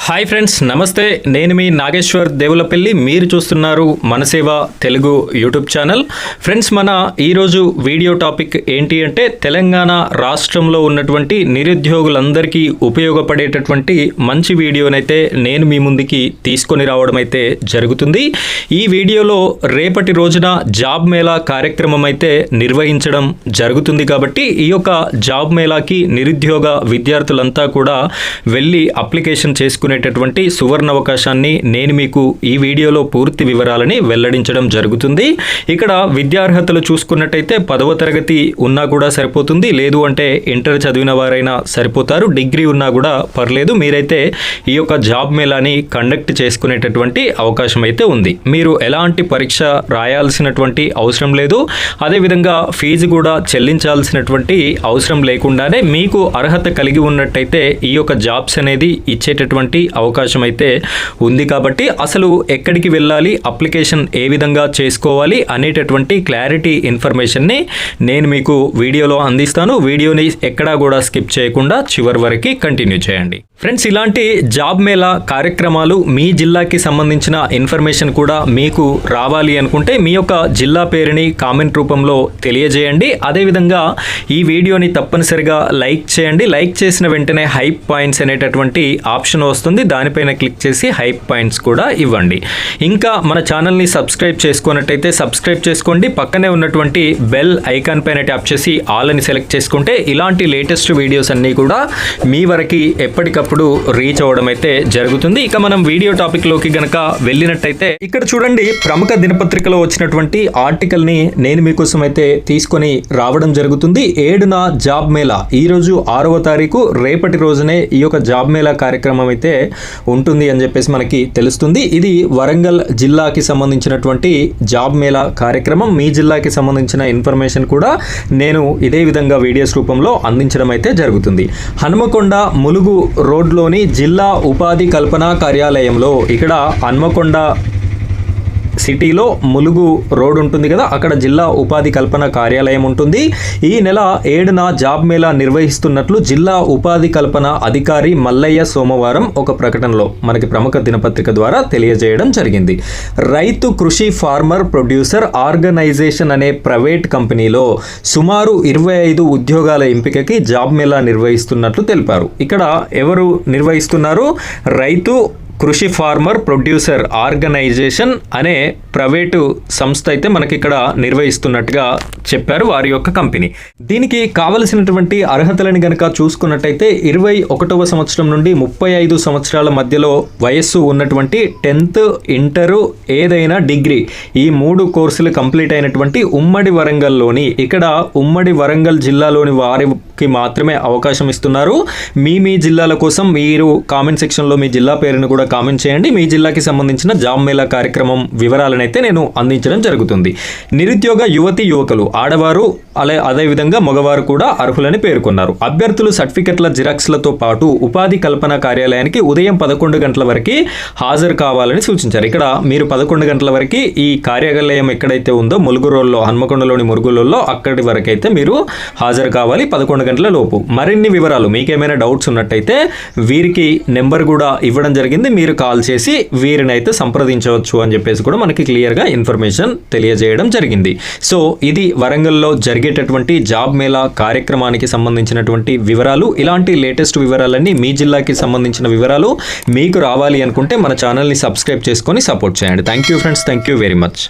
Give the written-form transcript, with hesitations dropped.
Hi friends, నమస్తే. నేను మీ నాగేశ్వర్ దేవులపల్లి. మీరు చూస్తున్నారు మనసేవ తెలుగు యూట్యూబ్ ఛానల్. ఫ్రెండ్స్, మన ఈరోజు వీడియో టాపిక్ ఏంటి అంటే తెలంగాణ రాష్ట్రంలో ఉన్నటువంటి నిరుద్యోగులందరికీ ఉపయోగపడేటటువంటి మంచి వీడియోనైతే నేను మీ ముందుకి తీసుకొని రావడం అయితే జరుగుతుంది. ఈ వీడియోలో రేపటి రోజున జాబ్ మేళా కార్యక్రమం అయితే నిర్వహించడం జరుగుతుంది. కాబట్టి ఈ యొక్క జాబ్ మేళాకి నిరుద్యోగ విద్యార్థులంతా కూడా వెళ్ళి అప్లికేషన్ చేసుకునేటటువంటి సువర్ణ అవకాశాన్ని నేను మీకు ఈ వీడియోలో పూర్తి వివరాలని వెల్లడించడం జరుగుతుంది. ఇక్కడ విద్యార్హతలు చూసుకున్నట్టయితే 10వ తరగతి ఉన్నా కూడా సరిపోతుంది, లేదు అంటే ఇంటర్ చదివిన వారైనా సరిపోతారు, డిగ్రీ ఉన్నా కూడా పర్లేదు. మీరైతే ఈ యొక్క జాబ్ మేళాని కండక్ట్ చేసుకునేటటువంటి అవకాశం అయితే ఉంది. మీరు ఎలాంటి పరీక్ష రాయాల్సినటువంటి అవసరం లేదు, అదేవిధంగా ఫీజు కూడా చెల్లించాల్సినటువంటి అవసరం లేకుండానే మీకు అర్హత కలిగి ఉన్నట్టయితే ఈ యొక్క జాబ్స్ అనేది ఇచ్చేటటువంటి అవకాశం అయితే ఉంది. కాబట్టి అసలు ఎక్కడికి వెళ్ళాలి, అప్లికేషన్ ఏ విధంగా చేసుకోవాలి అనేటటువంటి క్లారిటీ ఇన్ఫర్మేషన్ని నేను మీకు వీడియోలో అందిస్తాను. వీడియోని ఎక్కడా కూడా స్కిప్ చేయకుండా చివరి వరకు కంటిన్యూ చేయండి. ఫ్రెండ్స్, ఇలాంటి జాబ్ మేళా కార్యక్రమాలు మీ జిల్లాకి సంబంధించిన ఇన్ఫర్మేషన్ కూడా మీకు రావాలి అనుకుంటే మీ యొక్క జిల్లా పేరుని కామెంట్ రూపంలో తెలియజేయండి. అదేవిధంగా ఈ వీడియోని తప్పనిసరిగా లైక్ చేయండి. లైక్ చేసిన వెంటనే హైప్ పాయింట్స్ అనేటటువంటి ఆప్షన్ వస్తుంది, దానిపైన క్లిక్ చేసి హైప్ పాయింట్స్ కూడా ఇవ్వండి. ఇంకా మన ఛానల్ని సబ్స్క్రైబ్ చేసుకున్నట్టయితే సబ్స్క్రైబ్ చేసుకోండి. పక్కనే ఉన్నటువంటి బెల్ ఐకాన్ పైన ట్యాప్ చేసి ఆల్ అని సెలెక్ట్ చేసుకుంటే ఇలాంటి లేటెస్ట్ వీడియోస్ అన్నీ కూడా మీ వరకు ఎప్పటికప్పుడు రీచ్ అవ్వడం అయితే జరుగుతుంది. ఇక మనం వీడియో టాపిక్లోకి గనక వెళ్ళినట్టయితే ఇక్కడ చూడండి, ప్రముఖ దినపత్రికలో వచ్చినటువంటి ఆర్టికల్ని నేను మీకోసం అయితే తీసుకొని రావడం జరుగుతుంది. 7న జాబ్ మేళా, ఈరోజు 6వ తారీఖు, రేపటి రోజునే ఈ యొక్క జాబ్ మేళా కార్యక్రమం అయితే ఉంటుంది అని చెప్పేసి మనకి తెలుస్తుంది. ఇది వరంగల్ జిల్లాకి సంబంధించినటువంటి జాబ్ మేళా కార్యక్రమం. మీ జిల్లాకి సంబంధించిన ఇన్ఫర్మేషన్ కూడా నేను ఇదే విధంగా వీడియోస్ రూపంలో అందించడం అయితే జరుగుతుంది. హనుమకొండ ములుగు రోడ్లోని జిల్లా ఉపాధి కల్పన కార్యాలయంలో, ఇక్కడ హన్మకొండ సిటీలో ములుగు రోడ్ ఉంటుంది కదా, అక్కడ జిల్లా ఉపాధి కల్పన కార్యాలయం ఉంటుంది. ఈ నెల 7న జాబ్ మేళా నిర్వహిస్తున్నట్లు జిల్లా ఉపాధి కల్పన అధికారి మల్లయ్య సోమవారం ఒక ప్రకటనలో మనకి ప్రముఖ దినపత్రిక ద్వారా తెలియజేయడం జరిగింది. రైతు కృషి ఫార్మర్ ప్రొడ్యూసర్ ఆర్గనైజేషన్ అనే ప్రైవేట్ కంపెనీలో సుమారు 25 ఉద్యోగాల ఎంపికకి జాబ్ మేళా నిర్వహిస్తున్నట్లు తెలిపారు. ఇక్కడ ఎవరు నిర్వహిస్తున్నారు? రైతు కృషి ఫార్మర్ ప్రొడ్యూసర్ ఆర్గనైజేషన్ అనే ప్రైవేటు సంస్థ అయితే మనకి ఇక్కడ నిర్వహిస్తున్నట్టుగా చెప్పారు, వారి యొక్క కంపెనీ. దీనికి కావలసినటువంటి అర్హతలను గనక చూసుకున్నట్టయితే 21వ సంవత్సరం నుండి 35 సంవత్సరాల మధ్యలో వయస్సు ఉన్నటువంటి 10th, ఇంటరు, ఏదైనా డిగ్రీ, ఈ 3 కోర్సులు కంప్లీట్ అయినటువంటి ఉమ్మడి వరంగల్లోని, ఇక్కడ ఉమ్మడి వరంగల్ జిల్లాలోని వారికి మాత్రమే అవకాశం ఇస్తున్నారు. మీ జిల్లాల కోసం మీరు కామెంట్ సెక్షన్లో మీ జిల్లా పేరును కూడా కామెంట్ చేయండి. మీ జిల్లాకి సంబంధించిన జాబ్ మేళా కార్యక్రమం వివరాలను అయితే నేను అందించడం జరుగుతుంది. నిరుద్యోగ యువతి యువకులు, ఆడవారు అదేవిధంగా మగవారు కూడా అర్హులని పేర్కొన్నారు. అభ్యర్థులు సర్టిఫికెట్ల జిరాక్స్లతో పాటు ఉపాధి కల్పన కార్యాలయానికి ఉదయం 11 గంటల వరకు హాజరు కావాలని సూచించారు. ఇక్కడ మీరు 11 గంటల వరకు ఈ కార్యాలయం ఎక్కడైతే ఉందో ములుగు రోడ్లో, హన్మకొండలోని మురుగులలో, అక్కడి వరకు అయితే మీరు హాజరు కావాలి 11 గంటల లోపు. మరిన్ని వివరాలు మీకేమైనా డౌట్స్ ఉన్నట్టయితే వీరికి నెంబర్ కూడా ఇవ్వడం జరిగింది, మీరు కాల్ చేసి వీరిని అయితే సంప్రదించవచ్చు అని చెప్పేసి కూడా మనకి క్లియర్గా ఇన్ఫర్మేషన్ తెలియజేయడం జరిగింది. సో ఇది వరంగల్లో జరిగేటటువంటి జాబ్ మేళా కార్యక్రమానికి సంబంధించినటువంటి వివరాలు. ఇలాంటి లేటెస్ట్ వివరాలన్నీ మీ జిల్లాకి సంబంధించిన వివరాలు మీకు రావాలి అనుకుంటే మన ఛానల్ని సబ్స్క్రైబ్ చేసుకొని సపోర్ట్ చేయండి. Thank you friends, thank you very much.